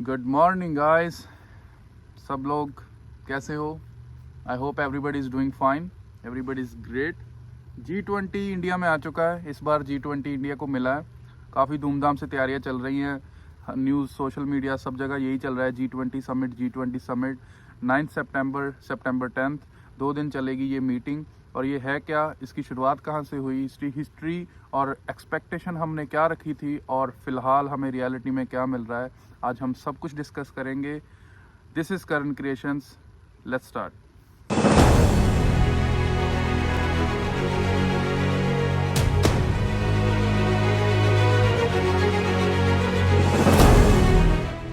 Good morning guys, सब लोग कैसे हो? I hope everybody is doing fine, everybody is great. G20 India में आ चुका है। इस बार G20 इंडिया को मिला है। काफ़ी धूमधाम से तैयारियां चल रही हैं। न्यूज़, सोशल मीडिया, सब जगह यही चल रहा है। G20 समिट 9 सितंबर 10th 2 दिन चलेगी ये मीटिंग। और ये है क्या, इसकी शुरुआत कहाँ से हुई, इसकी हिस्ट्री और एक्सपेक्टेशन हमने क्या रखी थी और फिलहाल हमें रियलिटी में क्या मिल रहा है, आज हम सब कुछ डिस्कस करेंगे। This is Karan creations, let's start.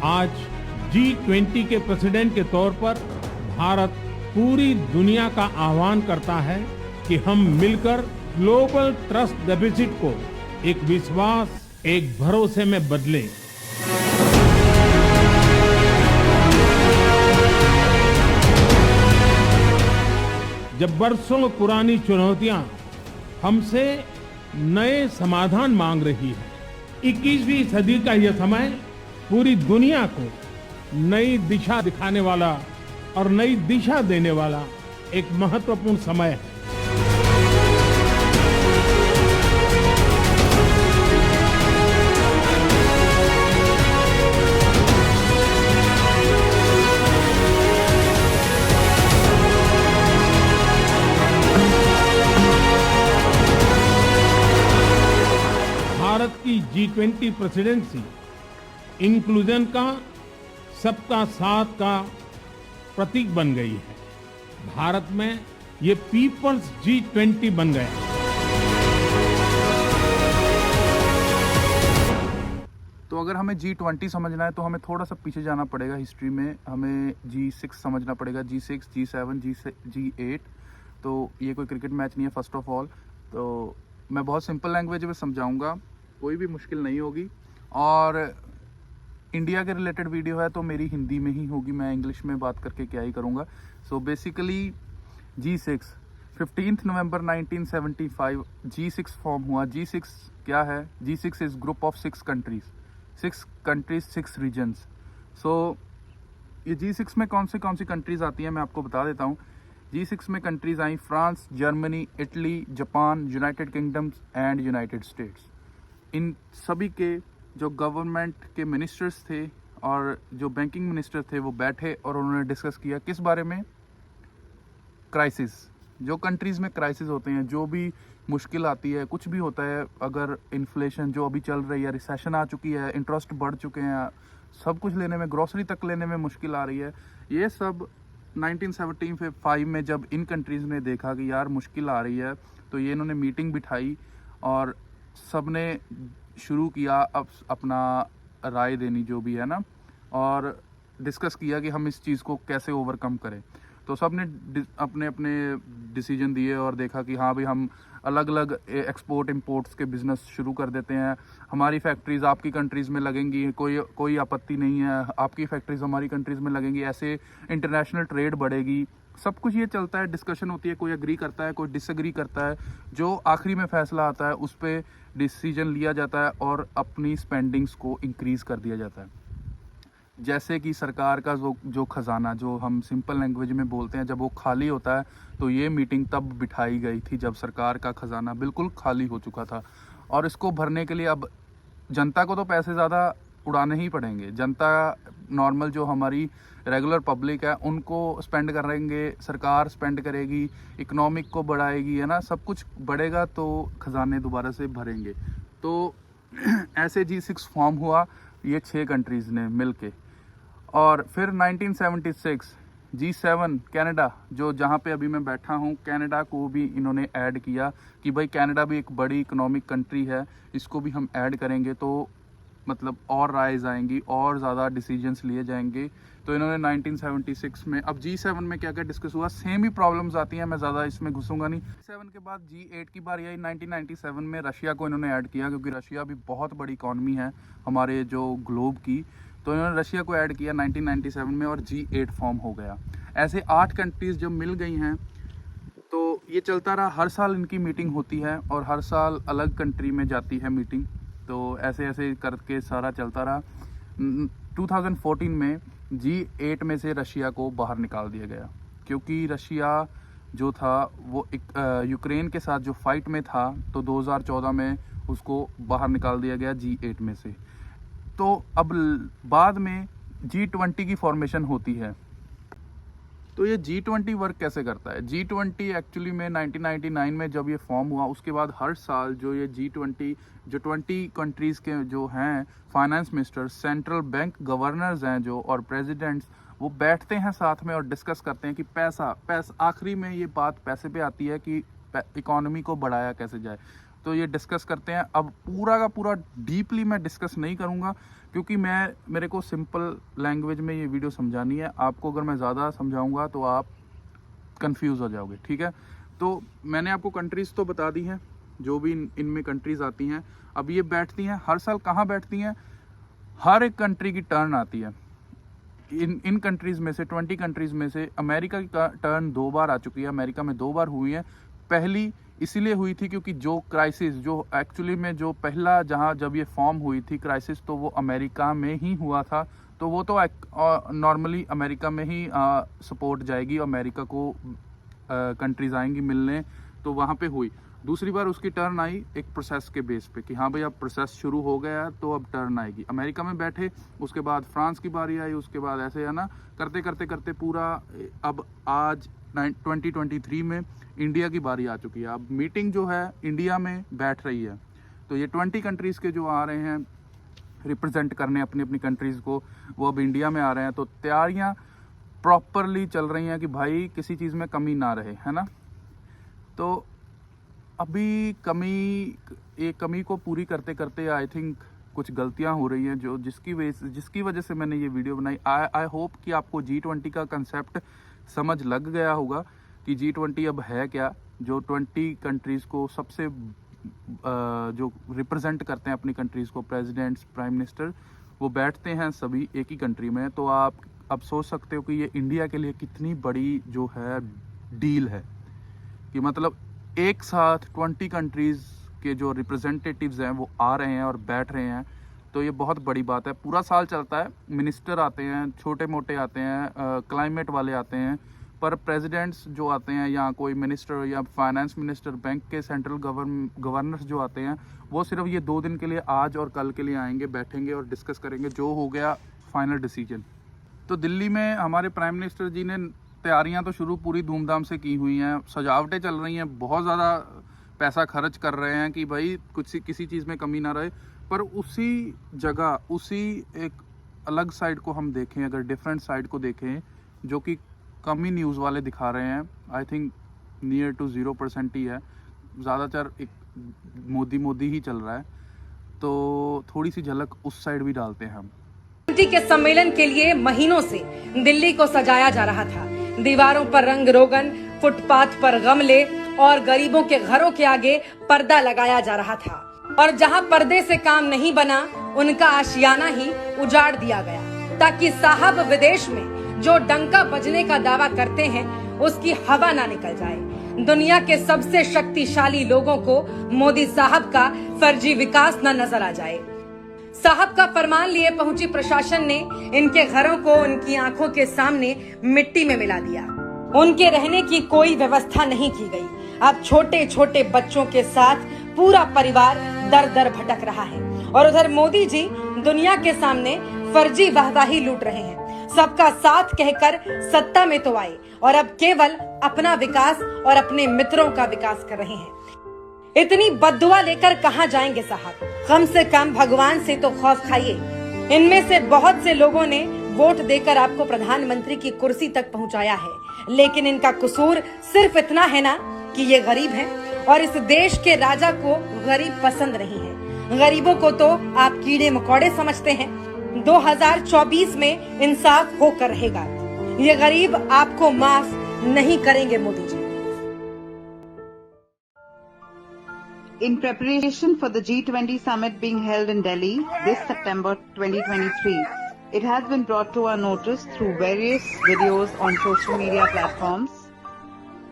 आज G20 के प्रेसिडेंट के तौर पर भारत पूरी दुनिया का आह्वान करता है कि हम मिलकर ग्लोबल ट्रस्ट डेफिसिट को एक विश्वास, एक भरोसे में बदलें। जब बरसों पुरानी चुनौतियां हमसे नए समाधान मांग रही है, 21वीं सदी का यह समय पूरी दुनिया को नई दिशा दिखाने वाला और नई दिशा देने वाला एक महत्वपूर्ण समय है। भारत की G20 प्रेसिडेंसी इंक्लूजन का, सबका साथ का प्रतीक बन गई है। भारत में ये पीपल्स G20 बन गया। तो अगर हमें G20 समझना है तो हमें थोड़ा सा पीछे जाना पड़ेगा हिस्ट्री में। हमें G6 समझना पड़ेगा, G6, G7, G8। तो ये कोई क्रिकेट मैच नहीं है फर्स्ट ऑफ ऑल। तो मैं बहुत सिंपल लैंग्वेज में समझाऊंगा, कोई भी मुश्किल नहीं होगी। और इंडिया के रिलेटेड वीडियो है तो मेरी हिंदी में ही होगी, मैं इंग्लिश में बात करके क्या ही करूँगा। सो बेसिकली G6 15 नवंबर 1975 G6 फॉर्म हुआ। G6 क्या है? G6 is group of 6 countries 6 regions. So ये G6 में कौन सी कंट्रीज आती हैं मैं आपको बता देता हूँ। G6 में कंट्रीज आई France, Germany, Italy, Japan, United Kingdoms and United States. इन सभी के जो गवर्नमेंट के मिनिस्टर्स थे और जो बैंकिंग मिनिस्टर थे वो बैठे और उन्होंने डिस्कस किया किस बारे में? क्राइसिस। जो कंट्रीज़ में क्राइसिस होते हैं, जो भी मुश्किल आती है, कुछ भी होता है, अगर इन्फ्लेशन जो अभी चल रही है, रिसेशन आ चुकी है, इंटरेस्ट बढ़ चुके हैं, सब कुछ लेने में, ग्रोसरी तक लेने में मुश्किल आ रही है, ये सब 1975 में जब इन कंट्रीज़ ने देखा कि यार मुश्किल आ रही है, तो ये इन्होंने मीटिंग बिठाई और सब ने शुरू किया अब अपना राय देनी जो भी है ना, और डिस्कस किया कि हम इस चीज़ को कैसे ओवरकम करें। तो सब ने अपने अपने डिसीजन दिए और देखा कि हाँ भाई, हम अलग अलग एक्सपोर्ट इंपोर्ट्स के बिज़नेस शुरू कर देते हैं। हमारी फैक्ट्रीज़ आपकी कंट्रीज़ में लगेंगी, कोई आपत्ति नहीं है, आपकी फैक्ट्रीज़ हमारी कंट्रीज़ में लगेंगी, ऐसे इंटरनेशनल ट्रेड बढ़ेगी। सब कुछ ये चलता है, डिस्कशन होती है, कोई एग्री करता है, कोई डिसएग्री करता है। जो आखिरी में फैसला आता है उस पर डिसीजन लिया जाता है और अपनी स्पेंडिंग्स को इंक्रीज़ कर दिया जाता है। जैसे कि सरकार का जो खजाना, जो हम सिंपल लैंग्वेज में बोलते हैं, जब वो खाली होता है, तो ये मीटिंग तब बिठाई गई थी जब सरकार का खजाना बिल्कुल खाली हो चुका था। और इसको भरने के लिए अब जनता को तो पैसे ज़्यादा उड़ाने ही पड़ेंगे। जनता, नॉर्मल जो हमारी रेगुलर पब्लिक है, उनको स्पेंड करेंगे, सरकार स्पेंड करेगी, इकोनॉमिक को बढ़ाएगी, है ना, सब कुछ बढ़ेगा तो खजाने दोबारा से भरेंगे। तो ऐसे G6 फॉर्म हुआ, ये 6 कंट्रीज़ ने मिलके। और फिर 1976 G7 कनाडा, जो जहाँ पे अभी मैं बैठा हूँ, कनाडा को भी इन्होंने ऐड किया कि भाई कनाडा भी एक बड़ी इकोनॉमिक कंट्री है, इसको भी हम ऐड करेंगे तो मतलब और राइज आएंगी और ज़्यादा डिसीजंस लिए जाएंगे। तो इन्होंने 1976 में, अब G7 में क्या क्या डिस्कस हुआ, सेम ही प्रॉब्लम्स आती हैं, मैं ज़्यादा इसमें घुसूंगा नहीं। G7 के बाद G8 की बारी आई। 1997 में रशिया को इन्होंने ऐड किया, क्योंकि रशिया भी बहुत बड़ी इकॉनमी है हमारे जो ग्लोब की। तो इन्होंने रशिया को ऐड किया 1997 में और G8 फॉर्म हो गया। ऐसे 8 कंट्रीज़ जब मिल गई हैं तो ये चलता रहा। हर साल इनकी मीटिंग होती है और हर साल अलग कंट्री में जाती है मीटिंग। तो ऐसे ऐसे करके सारा चलता रहा। 2014 में G8 में से रशिया को बाहर निकाल दिया गया, क्योंकि रशिया जो था वो यूक्रेन के साथ जो फाइट में था, तो 2014 में उसको बाहर निकाल दिया गया G8 में से। तो अब बाद में G20 की फॉर्मेशन होती है। तो ये G20 वर्क कैसे करता है? G20 एक्चुअली में 1999 में जब ये फॉर्म हुआ, उसके बाद हर साल जो ये G20 जो 20 कंट्रीज़ के जो हैं finance minister, central bank governors हैं जो, और प्रेसिडेंट्स, वो बैठते हैं साथ में और डिस्कस करते हैं कि पैसा आखिरी में ये बात पैसे पे आती है कि इकोनॉमी को बढ़ाया कैसे जाए। तो ये डिस्कस करते हैं। अब पूरा का पूरा डीपली मैं डिस्कस नहीं करूँगा, क्योंकि मेरे को सिंपल लैंग्वेज में ये वीडियो समझानी है। आपको अगर मैं ज़्यादा समझाऊंगा तो आप कंफ्यूज हो जाओगे, ठीक है। तो मैंने आपको कंट्रीज़ तो बता दी हैं, जो भी इनमें कंट्रीज़ आती हैं। अब ये बैठती हैं हर साल, कहाँ बैठती हैं? हर एक कंट्री की टर्न आती है। इन कंट्रीज़ में से 20 कंट्रीज़ में से अमेरिका की टर्न 2 बार आ चुकी है। अमेरिका में 2 बार हुई है। पहली इसीलिए हुई थी क्योंकि जो क्राइसिस, जो एक्चुअली में जो पहला जहां जब ये फॉर्म हुई थी क्राइसिस, तो वो अमेरिका में ही हुआ था। तो वो तो नॉर्मली अमेरिका में ही सपोर्ट जाएगी, अमेरिका को कंट्रीज आएंगी मिलने, तो वहाँ पे हुई। दूसरी बार उसकी टर्न आई एक प्रोसेस के बेस पे कि हाँ भाई अब प्रोसेस शुरू हो गया है, तो अब टर्न आएगी। अमेरिका में बैठे, उसके बाद फ्रांस की बारी आई, उसके बाद ऐसे है ना, करते करते करते पूरा अब आज 2023 में इंडिया की बारी आ चुकी है। अब मीटिंग जो है इंडिया में बैठ रही है। तो ये 20 कंट्रीज़ के जो आ रहे हैं रिप्रेजेंट करने अपनी अपनी कंट्रीज़ को, वो अब इंडिया में आ रहे हैं। तो तैयारियां प्रॉपरली चल रही हैं कि भाई किसी चीज़ में कमी ना रहे, है ना। तो अभी कमी को पूरी करते करते आई थिंक कुछ गलतियां हो रही हैं, जो जिसकी वजह से मैंने ये वीडियो बनाई। आई होप कि आपको G20 का कंसेप्ट समझ लग गया होगा कि G20 अब है क्या। जो 20 कंट्रीज़ को सबसे जो रिप्रेजेंट करते हैं अपनी कंट्रीज़ को, प्रेसिडेंट्स, प्राइम मिनिस्टर, वो बैठते हैं सभी एक ही कंट्री में। तो आप अब सोच सकते हो कि ये इंडिया के लिए कितनी बड़ी जो है डील है, कि मतलब एक साथ 20 कंट्रीज़ के जो रिप्रेजेंटेटिव्स हैं वो आ रहे हैं और बैठ रहे हैं। तो ये बहुत बड़ी बात है। पूरा साल चलता है, मिनिस्टर आते हैं, छोटे मोटे आते हैं, क्लाइमेट वाले आते हैं, पर प्रेसिडेंट्स जो आते हैं या कोई मिनिस्टर या फाइनेंस मिनिस्टर, बैंक के सेंट्रल गवर्नर्स जो आते हैं, वो सिर्फ ये 2 दिन के लिए आज और कल के लिए आएंगे, बैठेंगे और डिस्कस करेंगे जो हो गया फाइनल डिसीजन। तो दिल्ली में हमारे प्राइम मिनिस्टर जी ने तैयारियां तो शुरू पूरी धूमधाम से की हुई हैं, सजावटें चल रही हैं, बहुत ज़्यादा पैसा खर्च कर रहे हैं कि भाई किसी चीज़ में कमी ना रहे। पर उसी जगह उसी एक अलग साइड को हम देखें, अगर डिफरेंट साइड को देखें, जो कि कमी न्यूज़ वाले दिखा रहे हैं, आई थिंक नियर टू 0% ही है, ज़्यादातर एक मोदी ही चल रहा है। तो थोड़ी सी झलक उस साइड भी डालते हैं हम। के सम्मेलन के लिए महीनों से दिल्ली को सजाया जा रहा था। दीवारों पर रंग रोगन, फुटपाथ पर गमले और गरीबों के घरों के आगे पर्दा लगाया जा रहा था। और जहां पर्दे से काम नहीं बना, उनका आशियाना ही उजाड़ दिया गया, ताकि साहब विदेश में जो डंका बजने का दावा करते हैं उसकी हवा ना निकल जाए। दुनिया के सबसे शक्तिशाली लोगों को मोदी साहब का फर्जी विकास न नजर आ जाए। साहब का फरमान लिए पहुंची प्रशासन ने इनके घरों को उनकी आंखों के सामने मिट्टी में मिला दिया। उनके रहने की कोई व्यवस्था नहीं की गई। अब छोटे छोटे बच्चों के साथ पूरा परिवार दर दर भटक रहा है। और उधर मोदी जी दुनिया के सामने फर्जी वाहवाही लूट रहे हैं। सबका साथ कहकर सत्ता में तो आए और अब केवल अपना विकास और अपने मित्रों का विकास कर रहे हैं। इतनी बद्दुआ लेकर कहां जाएंगे साहब? कम से कम भगवान से तो खौफ खाइए। इनमें से बहुत से लोगों ने वोट देकर आपको प्रधानमंत्री की कुर्सी तक पहुंचाया है, लेकिन इनका कसूर सिर्फ इतना है ना कि ये गरीब हैं और इस देश के राजा को गरीब पसंद नहीं है। गरीबों को तो आप कीड़े मकोड़े समझते हैं। 2024 में इंसाफ होकर रहेगा। ये गरीब आपको माफ नहीं करेंगे Modi ji. In preparation for the G20 summit being held in Delhi this September 2023, it has been brought to our notice through various videos on social media platforms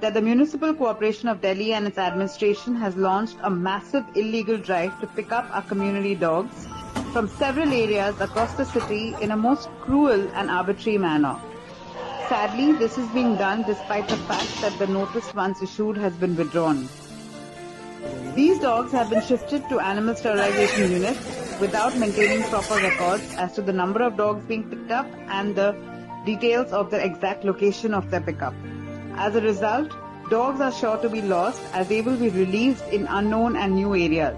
that the Municipal Corporation of Delhi and its administration has launched a massive illegal drive to pick up our community dogs from several areas across the city in a most cruel and arbitrary manner. Sadly, this is being done despite the fact that the notice once issued has been withdrawn. These dogs have been shifted to animal sterilization units without maintaining proper records as to the number of dogs being picked up and the details of the exact location of their pickup. As a result, dogs are sure to be lost as they will be released in unknown and new areas.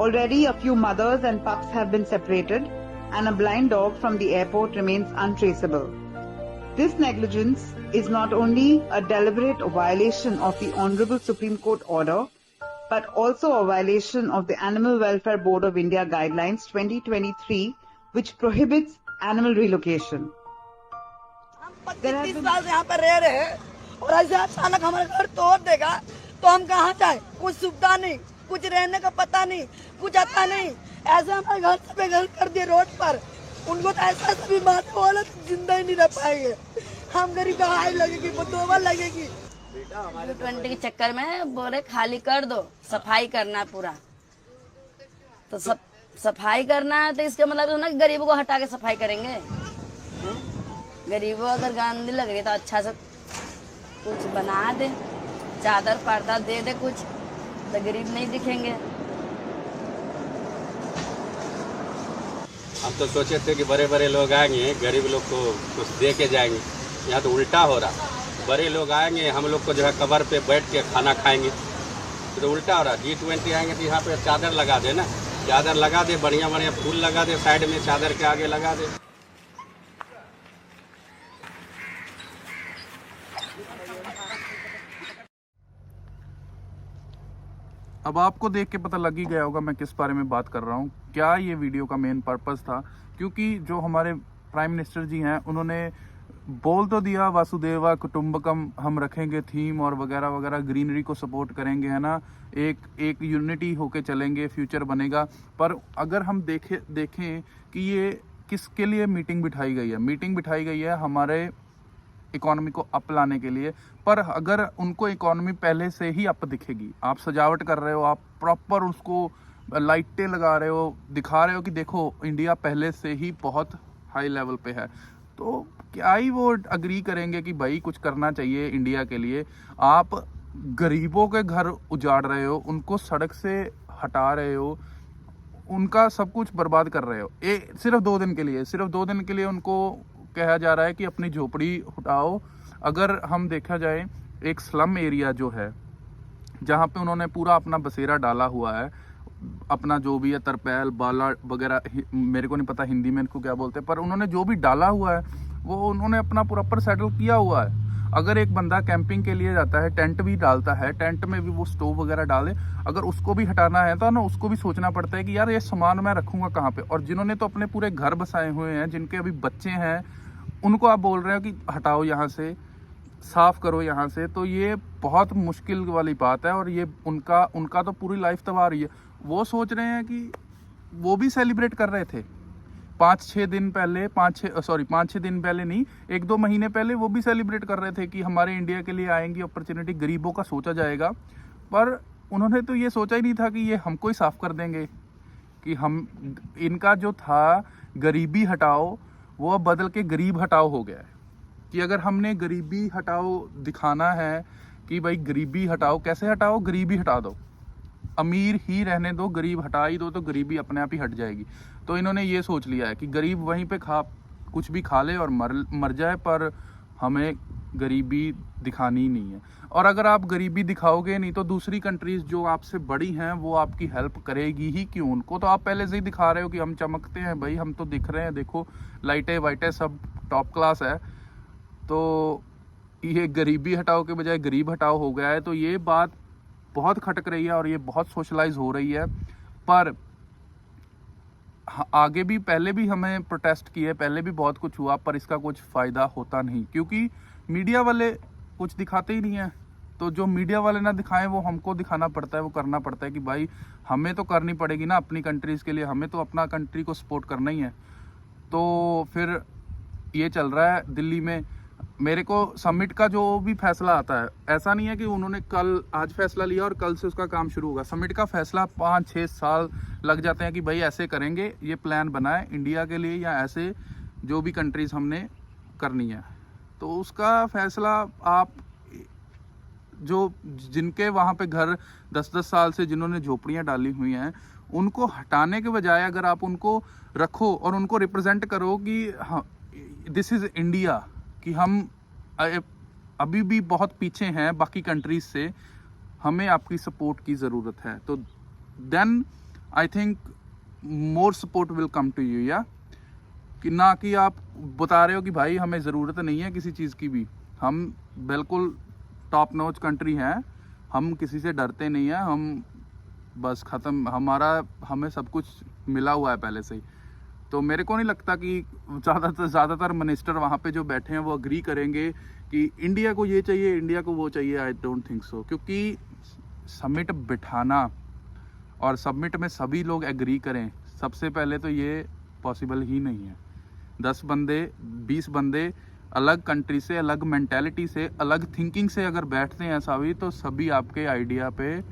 Already a few mothers and pups have been separated and a blind dog from the airport remains untraceable. This negligence is not only a deliberate violation of the Honorable Supreme Court order, but also a violation of the Animal Welfare Board of India Guidelines 2023, which prohibits animal relocation. हम 25-30 साल से यहाँ पर रह रहे हैं और ऐसे अचानक हमारा घर तोड़ देगा तो हम कहाँ जाए? कुछ सुविधा नहीं, कुछ रहने का पता नहीं, कुछ आता नहीं। ऐसे हमारे घर से बेघर कर दिए रोड पर। उनको तो ऐसा सभी बात बोला तो जिंदा ही नहीं रह पाएंगे। हम गरीब का हाई लगेगी, बदोबा लगेगी। 20 के चक्कर में बोले खाली कर दो, सफाई करना है पूरा। तो सफाई करना है तो इसका मतलब ना गरीबों को हटा के सफाई करेंगे। गरीबों अगर गंदी लग रही तो अच्छा से कुछ बना दे, चादर पर्दा दे दे कुछ, तो गरीब नहीं दिखेंगे। हम तो सोचे थे कि बड़े बड़े लोग आएंगे, गरीब लोग को कुछ दे के जाएंगे। यहाँ तो उल्टा हो रहा, बड़े लोग आएंगे, हम लोग को जो है कबर पे बैठ के खाना खाएंगे, तो उल्टा हो रहा। G20 आएंगे तो यहाँ पे चादर लगा दे ना, चादर लगा दे, बढ़िया बढ़िया फूल लगा दे, साइड में चादर के आगे लगा दे। अब आपको देख के पता लग ही गया होगा मैं किस बारे में बात कर रहा हूँ। क्या ये वीडियो का मेन पर्पस था, क्योंकि जो हमारे प्राइम मिनिस्टर जी हैं उन्होंने बोल तो दिया वासुदेवा कुटुंबकम हम रखेंगे थीम और वगैरह वगैरह, ग्रीनरी को सपोर्ट करेंगे, है ना, एक यूनिटी होके चलेंगे, फ्यूचर बनेगा। पर अगर हम देखें कि ये किसके लिए मीटिंग बिठाई गई है, मीटिंग बिठाई गई है हमारे इकोनॉमी को अप लाने के लिए। पर अगर उनको इकोनॉमी पहले से ही अप दिखेगी, आप सजावट कर रहे हो, आप प्रॉपर उसको लाइटें लगा रहे हो, दिखा रहे हो कि देखो इंडिया पहले से ही बहुत हाई लेवल पे है, तो क्या ही वो अग्री करेंगे कि भाई कुछ करना चाहिए इंडिया के लिए। आप गरीबों के घर उजाड़ रहे हो, उनको सड़क से हटा रहे हो, उनका सब कुछ बर्बाद कर रहे हो। सिर्फ 2 दिन के लिए उनको कहा जा रहा है कि अपनी झोपड़ी हटाओ। अगर हम देखा जाए एक स्लम एरिया जो है जहाँ पे उन्होंने पूरा अपना बसेरा डाला हुआ है, अपना जो भी है तरपैल बाला वगैरह, मेरे को नहीं पता हिंदी में इनको क्या बोलते हैं, पर उन्होंने जो भी डाला हुआ है वो उन्होंने अपना प्रॉपर सेटल किया हुआ है। अगर एक बंदा कैंपिंग के लिए जाता है, टेंट भी डालता है, टेंट में भी वो स्टोव वगैरह डाले, अगर उसको भी हटाना है तो ना उसको भी सोचना पड़ता है कि यार ये सामान मैं रखूँगा कहाँ पे। और जिन्होंने तो अपने पूरे घर बसाए हुए हैं, जिनके अभी बच्चे हैं, उनको आप बोल रहे हो कि हटाओ यहाँ से, साफ करो यहाँ से, तो ये बहुत मुश्किल वाली बात है। और ये उनका तो पूरी लाइफ तबाह रही है। वो सोच रहे हैं कि वो भी सेलिब्रेट कर रहे थे 5-6 दिन पहले, 5-6 दिन पहले नहीं, 1-2 महीने पहले वो भी सेलिब्रेट कर रहे थे कि हमारे इंडिया के लिए आएंगी अपॉर्चुनिटी, गरीबों का सोचा जाएगा। पर उन्होंने तो ये सोचा ही नहीं था कि ये हमको ही साफ कर देंगे, कि हम इनका जो था गरीबी हटाओ वो अब बदल के गरीब हटाओ हो गया है। कि अगर हमने गरीबी हटाओ दिखाना है कि भाई गरीबी हटाओ, कैसे हटाओ, गरीबी हटा दो, अमीर ही रहने दो, गरीब हटा ही दो तो गरीबी अपने आप ही हट जाएगी। तो इन्होंने ये सोच लिया है कि गरीब वहीं पे कुछ भी खा ले और मर जाए, पर हमें गरीबी दिखानी नहीं है। और अगर आप गरीबी दिखाओगे नहीं तो दूसरी कंट्रीज जो आपसे बड़ी हैं वो आपकी हेल्प करेगी ही क्यों। उनको तो आप पहले से ही दिखा रहे हो कि हम चमकते हैं भाई, हम तो दिख रहे हैं, देखो लाइटें वाइटें सब टॉप क्लास है। तो ये गरीबी हटाओ के बजाय गरीब हटाओ हो गया है। तो ये बात बहुत खटक रही है और ये बहुत सोशलाइज हो रही है। पर आगे भी पहले भी हमें प्रोटेस्ट किए, पहले भी बहुत कुछ हुआ, पर इसका कुछ फ़ायदा होता नहीं, क्योंकि मीडिया वाले कुछ दिखाते ही नहीं हैं। तो जो मीडिया वाले ना दिखाएं वो हमको दिखाना पड़ता है, वो करना पड़ता है कि भाई हमें तो करनी पड़ेगी ना अपनी कंट्रीज़ के लिए, हमें तो अपना कंट्री को सपोर्ट करना ही है। तो फिर ये चल रहा है दिल्ली में। मेरे को समिट का जो भी फैसला आता है, ऐसा नहीं है कि उन्होंने आज फैसला लिया और कल से उसका काम शुरू होगा। समिट का फैसला 5-6 साल लग जाते हैं कि भाई ऐसे करेंगे, ये प्लान बनाए इंडिया के लिए या ऐसे जो भी कंट्रीज हमने करनी है। तो उसका फैसला आप जो जिनके वहाँ पे घर 10-10 साल से जिन्होंने झोपड़ियाँ डाली हुई हैं, उनको हटाने के बजाय अगर आप उनको रखो और उनको रिप्रेजेंट करो कि हाँ दिस इज़ इंडिया, कि हम अभी भी बहुत पीछे हैं बाकी कंट्रीज से, हमें आपकी सपोर्ट की ज़रूरत है, तो then I think more support will come to you. या कि ना कि आप बता रहे हो कि भाई हमें ज़रूरत नहीं है किसी चीज़ की भी, हम बिल्कुल टॉप नॉच कंट्री हैं, हम किसी से डरते नहीं हैं, हम बस ख़त्म, हमें सब कुछ मिला हुआ है पहले से ही। तो मेरे को नहीं लगता कि ज़्यादातर मिनिस्टर वहाँ पे जो बैठे हैं वो अग्री करेंगे कि इंडिया को ये चाहिए, इंडिया को वो चाहिए। आई डोंट थिंक सो, क्योंकि समिट बिठाना और समिट में सभी लोग एग्री करें, सबसे पहले तो ये पॉसिबल ही नहीं है। 10 बंदे 20 बंदे अलग कंट्री से, अलग मेंटालिटी से, अलग थिंकिंग से अगर बैठते हैं सभी, तो सभी आपके आइडिया पे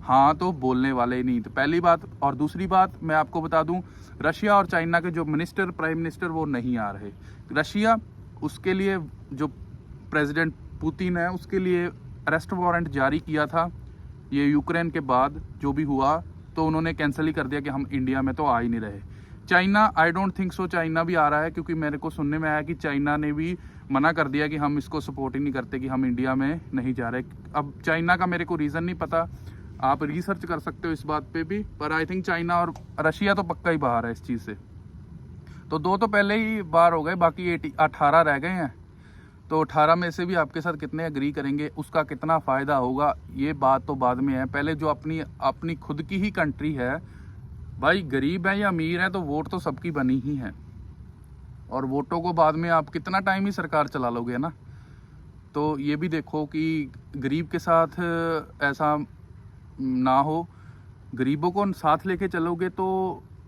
हाँ तो बोलने वाले ही नहीं। तो पहली बात। और दूसरी बात मैं आपको बता दूं, रशिया और चाइना के जो मिनिस्टर, प्राइम मिनिस्टर, वो नहीं आ रहे। रशिया, उसके लिए जो प्रेसिडेंट पुतिन है, उसके लिए अरेस्ट वारंट जारी किया था ये यूक्रेन के बाद जो भी हुआ, तो उन्होंने कैंसिल ही कर दिया कि हम इंडिया में तो आ ही नहीं रहे। China, I don't think so China भी आ रहा है, क्योंकि मेरे को सुनने में आया कि चाइना ने भी मना कर दिया कि हम इसको सपोर्ट ही नहीं करते, कि हम इंडिया में नहीं जा रहे। अब चाइना का मेरे को रीज़न नहीं पता, आप रिसर्च कर सकते हो इस बात पे भी, पर आई थिंक चाइना और रशिया तो पक्का ही बाहर है इस चीज़ से। तो 2 तो पहले ही बाहर हो गए, बाकी 18 रह गए हैं। तो 18 में से भी आपके साथ कितने एग्री करेंगे, उसका कितना फ़ायदा होगा, ये बात तो बाद में है। पहले जो अपनी खुद की ही कंट्री है, भाई गरीब है या अमीर है, तो वोट तो सबकी बनी ही है, और वोटों को बाद में आप कितना टाइम ही सरकार चला लोगे ना। तो ये भी देखो कि गरीब के साथ ऐसा ना हो, गरीबों को साथ लेके चलोगे तो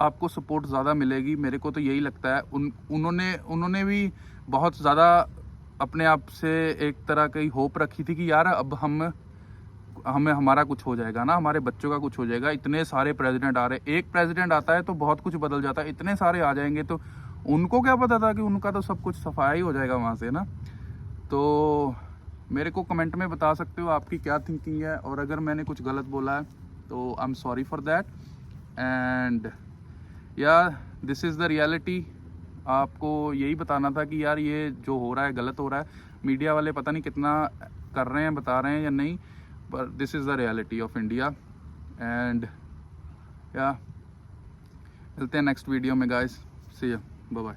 आपको सपोर्ट ज़्यादा मिलेगी। मेरे को तो यही लगता है। उन्होंने भी बहुत ज़्यादा अपने आप से एक तरह की होप रखी थी कि यार अब हमें हमारा कुछ हो जाएगा ना, हमारे बच्चों का कुछ हो जाएगा। इतने सारे प्रेसिडेंट आ रहे, एक प्रेसिडेंट आता है तो बहुत कुछ बदल जाता है, इतने सारे आ जाएंगे तो उनको क्या पता था कि उनका तो सब कुछ सफाई हो जाएगा वहाँ से ना। तो मेरे को कमेंट में बता सकते हो आपकी क्या थिंकिंग है, और अगर मैंने कुछ गलत बोला है तो I am sorry for that. And या दिस इज़ द रियलिटी। आपको यही बताना था कि यार ये जो हो रहा है गलत हो रहा है। मीडिया वाले पता नहीं कितना कर रहे हैं, बता रहे हैं या नहीं, पर this is the reality of India. And या मिलते हैं नेक्स्ट वीडियो में guys, see you, bye bye.